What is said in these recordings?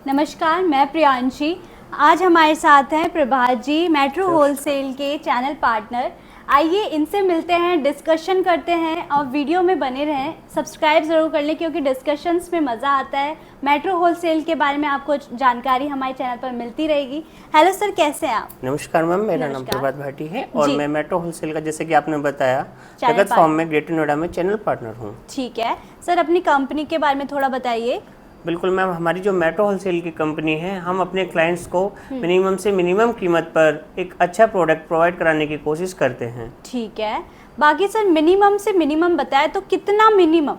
नमस्कार, मैं प्रियांशी। आज हमारे साथ हैं प्रभात जी, मेट्रो होलसेल के चैनल पार्टनर। आइए इनसे मिलते हैं, डिस्कशन करते हैं और वीडियो में बने रहें। सब्सक्राइब ज़रूर कर लें क्योंकि डिस्कशंस में मज़ा आता है। मेट्रो होलसेल के बारे में आपको जानकारी हमारे चैनल पर मिलती रहेगी। हेलो सर, कैसे हैं आप? नमस्कार मैम, मेरा नाम प्रभात भाटी है और मैं मेट्रो होलसेल का, जैसे कि आपने बताया, जगत फॉर्म में ग्रेटर नोएडा में चैनल पार्टनर हूँ। ठीक है सर, अपनी कंपनी के बारे में थोड़ा बताइए। बिल्कुल मैम, हमारी जो मेट्रो होलसेल की कंपनी है, हम अपने क्लाइंट्स को मिनिमम से मिनिमम कीमत पर एक अच्छा प्रोडक्ट प्रोवाइड कराने की कोशिश करते हैं। ठीक है, बाकी सर मिनिमम से मिनिमम बताए तो कितना मिनिमम?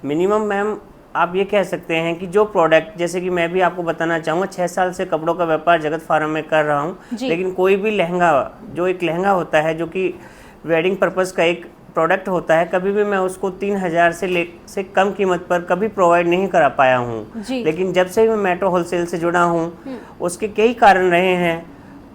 मिनिमम मैम आप ये कह सकते हैं कि जो प्रोडक्ट, जैसे कि मैं भी आपको बताना चाहूँगा, 6 साल से कपड़ों का व्यापार जगत फार्म में कर रहा हूँ, लेकिन कोई भी लहंगा, जो एक लहंगा होता है जो कि वेडिंग पर्पज़ का एक प्रोडक्ट होता है, कभी भी मैं उसको 3000 से कम कीमत पर कभी प्रोवाइड नहीं करा पाया हूँ। लेकिन जब से मैं मेट्रो होलसेल से जुड़ा हूँ, उसके कई कारण रहे हैं,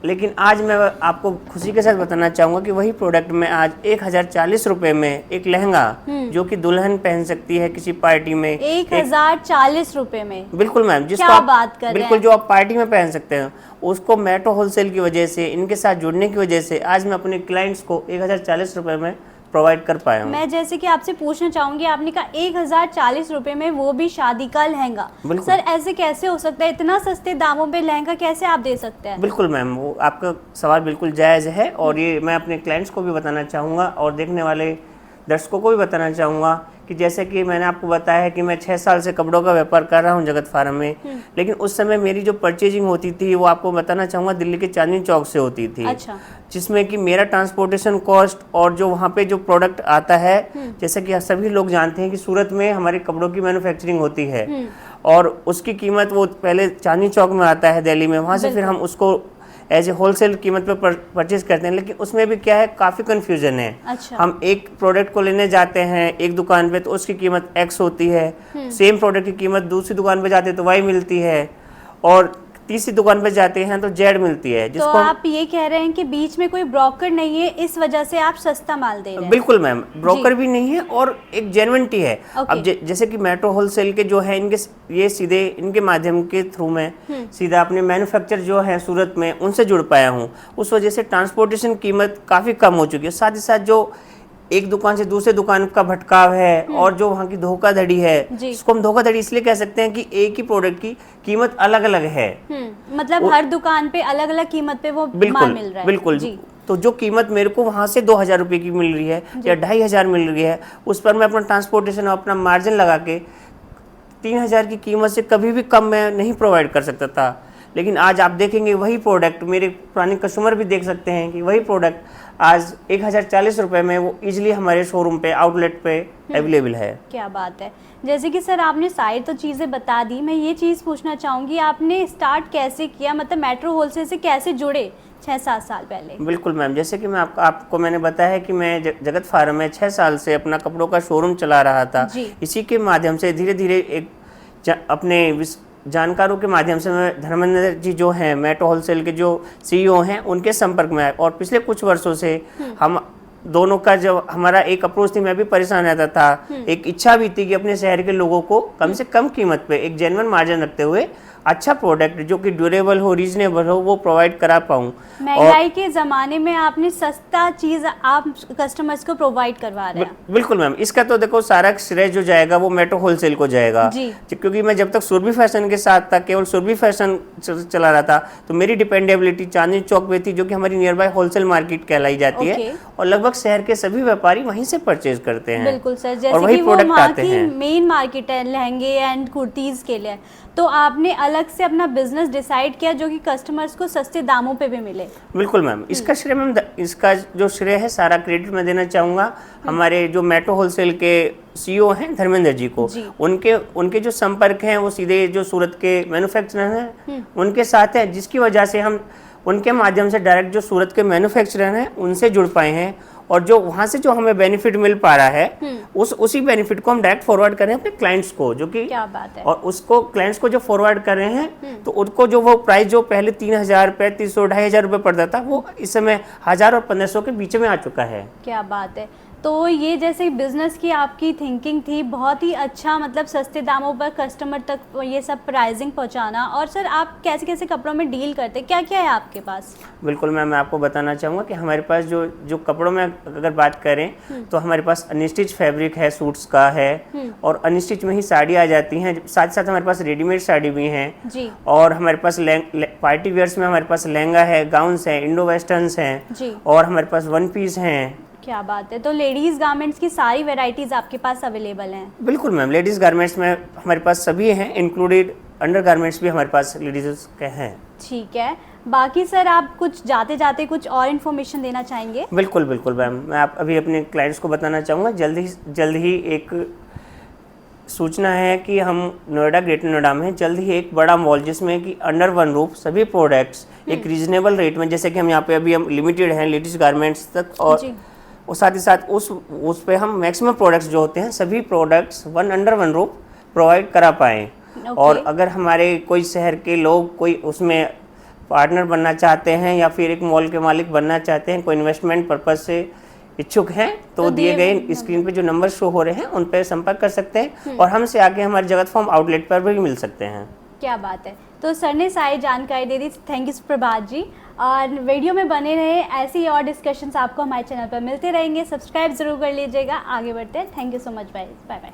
लेकिन आज मैं आपको खुशी के साथ बताना चाहूँगा कि वही प्रोडक्ट मैं आज 1040 रुपये में एक लहंगा, जो कि दुल्हन पहन सकती है किसी पार्टी में, 1040 रुपये में। बिल्कुल मैम, जिसको क्या आप बात कर रहे हैं? बिल्कुल जो आप पार्टी में पहन सकते हैं, उसको मेट्रो होलसेल की वजह से, इनके साथ जुड़ने की वजह से आज मैं अपने क्लाइंट्स को 1040 रुपये में प्रोवाइड कर पाया हूँ। मैं जैसे कि आपसे पूछना चाहूंगी, आपने कहा 1040 रुपये में, वो भी शादी का लहंगा। सर ऐसे कैसे हो सकता है? इतना सस्ते दामों पे लहंगा कैसे आप दे सकते हैं? बिल्कुल मैम, वो आपका सवाल बिल्कुल जायज़ है और ये मैं अपने क्लाइंट्स को भी बताना चाहूँगा और देखने वाले दर्शकों को भी बताना चाहूँगा कि जैसे कि मैंने आपको बताया है कि मैं 6 साल से कपड़ों का व्यापार कर रहा हूँ जगत फार्म में, लेकिन उस समय मेरी जो परचेजिंग होती थी, वो आपको बताना चाहूँगा दिल्ली के चांदनी चौक से होती थी। अच्छा। जिसमें कि मेरा ट्रांसपोर्टेशन कॉस्ट और जो वहाँ पे जो प्रोडक्ट आता है, जैसे कि सभी लोग जानते हैं कि सूरत में हमारे कपड़ों की मैन्युफैक्चरिंग होती है और उसकी कीमत वो पहले चांदनी चौक में आता है दिल्ली में, वहाँ से फिर हम उसको एज ए होलसेल कीमत पर परचेज करते हैं। लेकिन उसमें भी क्या है, काफ़ी कन्फ्यूजन है। अच्छा। हम एक प्रोडक्ट को लेने जाते हैं एक दुकान पे तो उसकी कीमत X होती है, सेम प्रोडक्ट की कीमत दूसरी दुकान पे जाते तो Y मिलती है और तीसरी दुकान पे जाते हैं तो Z मिलती है। तो आप ये कह रहे हैं कि बीच में कोई ब्रोकर नहीं है, इस वजह से आप सस्ता माल दे रहे हैं? बिल्कुल मैम, ब्रोकर भी नहीं है और एक जेन्युइनिटी है। अब जैसे कि मेट्रो होलसेल के जो है, इनके ये सीधे इनके माध्यम के थ्रू में सीधा अपने मैन्युफैक्चर जो है सूरत में, उनसे जुड़ पाया हूँ। उस वजह से ट्रांसपोर्टेशन कीमत काफ़ी कम हो चुकी है। साथ ही साथ जो एक दुकान से दूसरे दुकान का भटकाव है और जो वहाँ की धोखाधड़ी है, इसको हम धोखाधड़ी इसलिए कह सकते हैं कि एक ही प्रोडक्ट की कीमत अलग अलग है। मतलब हर दुकान पे अलग अलग कीमत पे वो माल मिल रहा है। बिल्कुल। तो जो कीमत मेरे को वहाँ से 2000 रुपये की मिल रही है या 2500 मिल रही है, उस पर मैं अपना ट्रांसपोर्टेशन और अपना मार्जिन लगा के 3000 की कीमत से कभी भी कम मैं नहीं प्रोवाइड कर सकता था। लेकिन आज आप देखेंगे वही प्रोडक्ट, मेरे पुराने कस्टमर भी देख सकते हैं कि वही प्रोडक्ट आज 1040 रुपये में वो इजीली हमारे शोरूम पे, आउटलेट पे अवेलेबल है। क्या बात है। जैसे कि सर आपने सारी तो चीज़ें बता दी, मैं ये चीज़ पूछना चाहूँगी, आपने स्टार्ट कैसे किया, मतलब मेट्रो होलसेल से कैसे जुड़े 6-7 साल पहले? बिल्कुल मैम, जैसे कि मैं आपको मैंने बताया है कि मैं जगत फार्म में 6 साल से अपना कपड़ों का शोरूम चला रहा था। इसी के माध्यम से धीरे धीरे एक अपने जानकारों के माध्यम से मैं धर्मेंद्र जी जो हैं मेट्रो होलसेल के जो CEO हैं, उनके संपर्क में आए और पिछले कुछ वर्षों से हम दोनों का जब हमारा एक अप्रोच थी, मैं भी परेशान रहता था, एक इच्छा भी थी कि अपने शहर के लोगों को कम से कम कीमत पे एक जेन्युइन मार्जिन रखते हुए अच्छा प्रोडक्ट जो कि ड्यूरेबल हो, रीजनेबल हो, वो प्रोवाइड करा पाऊँ। महंगाई के ज़माने में आपने सस्ता चीज़ आप कस्टमर्स को प्रोवाइड करवा रहे हैं। बिल्कुल मैम, इसका तो देखो सारा श्रेय जो जाएगा वो मेट्रो होलसेल को जाएगा, क्योंकि मैं जब तक सुरभि फैशन के साथ था, केवल सुरभि फैशन चला रहा था, तो मेरी डिपेंडेबिलिटी चांदनी चौक पे थी, जो कि हमारी नियर बाय होलसेल मार्केट कहलाई जाती है और लगभग शहर के सभी व्यापारी वहीं से परचेज करते हैं। बिल्कुल सर, जैसे कि वो वहाँ की मेन मार्केट है लहंगे एंड कुर्तीज के लिए, तो आपने अलग से अपना बिजनेस डिसाइड किया जो कि कस्टमर्स को सस्ते दामों पे भी मिले। बिल्कुल मैम, इसका श्रेय मैम, इसका जो श्रेय है सारा क्रेडिट मैं देना चाहूँगा हमारे जो मेट्रो होलसेल के CEO हैं धर्मेंद्र जी को। उनके जो संपर्क हैं वो सीधे जो सूरत के मैन्युफैक्चरर हैं उनके साथ हैं, जिसकी वजह से हम उनके माध्यम से डायरेक्ट जो सूरत के मैन्युफैक्चरर हैं उनसे जुड़ पाए हैं और जो वहाँ से जो हमें बेनिफिट मिल पा रहा है उसी बेनिफिट को हम डायरेक्ट फॉरवर्ड कर रहे हैं अपने क्लाइंट्स को, जो कि क्या बात है। और उसको क्लाइंट्स को जो फॉरवर्ड कर रहे हैं तो उनको जो वो प्राइस जो पहले 3000, 3500, 2500 रुपये पड़ता था, वो इस समय 1000 और 1500 के बीच में आ चुका है। क्या बात है। तो ये जैसे बिजनेस की आपकी थिंकिंग थी, बहुत ही अच्छा, मतलब सस्ते दामों पर कस्टमर तक ये सब प्राइसिंग पहुंचाना। और सर आप कैसे कैसे कपड़ों में डील करते, क्या क्या है आपके पास? बिल्कुल मैम, मैं आपको बताना चाहूँगा कि हमारे पास जो कपड़ों में अगर बात करें तो हमारे पास अनस्टिच फैब्रिक है, सूट्स का है, और अनस्टिच में ही साड़ी आ जाती हैं। साथ साथ हमारे पास रेडीमेड साड़ी भी हैं जी। और हमारे पास पार्टी वेयर्स में हमारे पास लहंगा है, गाउन्स हैं, इंडो वेस्टर्न्स हैं जी। और हमारे पास वन पीस हैं। क्या बात है, तो लेडीज़ गारमेंट्स की सारी वैरायटीज़ आपके पास अवेलेबल हैं? बिल्कुल मैम, लेडीज़ गारमेंट्स में हमारे पास सभी हैं, इंक्लूडेड अंडर गारमेंट्स भी हमारे पास लेडीज़ के हैं। ठीक है। बाकी सर आप कुछ जाते जाते कुछ और इन्फॉर्मेशन देना चाहेंगे? बिल्कुल बिल्कुल मैम, मैं आप अभी अपने क्लाइंट्स को बताना चाहूँगा। जल्द ही एक सूचना है कि हम नोएडा, ग्रेटर नोएडा में जल्द ही एक बड़ा मॉल जिसमें कि अंडर वन रूफ सभी प्रोडक्ट्स एक रीजनेबल रेट में, जैसे कि हम यहाँ पे अभी हम लिमिटेड हैं लेडीज़ गारमेंट्स तक, और साथ ही साथ उस पे हम मैक्सिमम प्रोडक्ट्स जो होते हैं सभी products under one roof provide करा पाएँ। और अगर हमारे कोई शहर के लोग कोई उसमें पार्टनर बनना चाहते हैं या फिर एक मॉल के मालिक बनना चाहते हैं, कोई इन्वेस्टमेंट पर्पज से इच्छुक हैं, तो दिए गए स्क्रीन पे जो नंबर शो हो रहे हैं उन पर संपर्क कर सकते हैं और हमसे आगे हमारे जगत फॉर्म आउटलेट पर भी मिल सकते हैं। क्या बात है, तो सर ने सारी जानकारी दे दी। थैंक यू प्रभात जी। और वीडियो में बने रहे, ऐसी और डिस्कशंस आपको हमारे चैनल पर मिलते रहेंगे। सब्सक्राइब जरूर कर लीजिएगा। आगे बढ़ते हैं। Thank you so much, bye bye.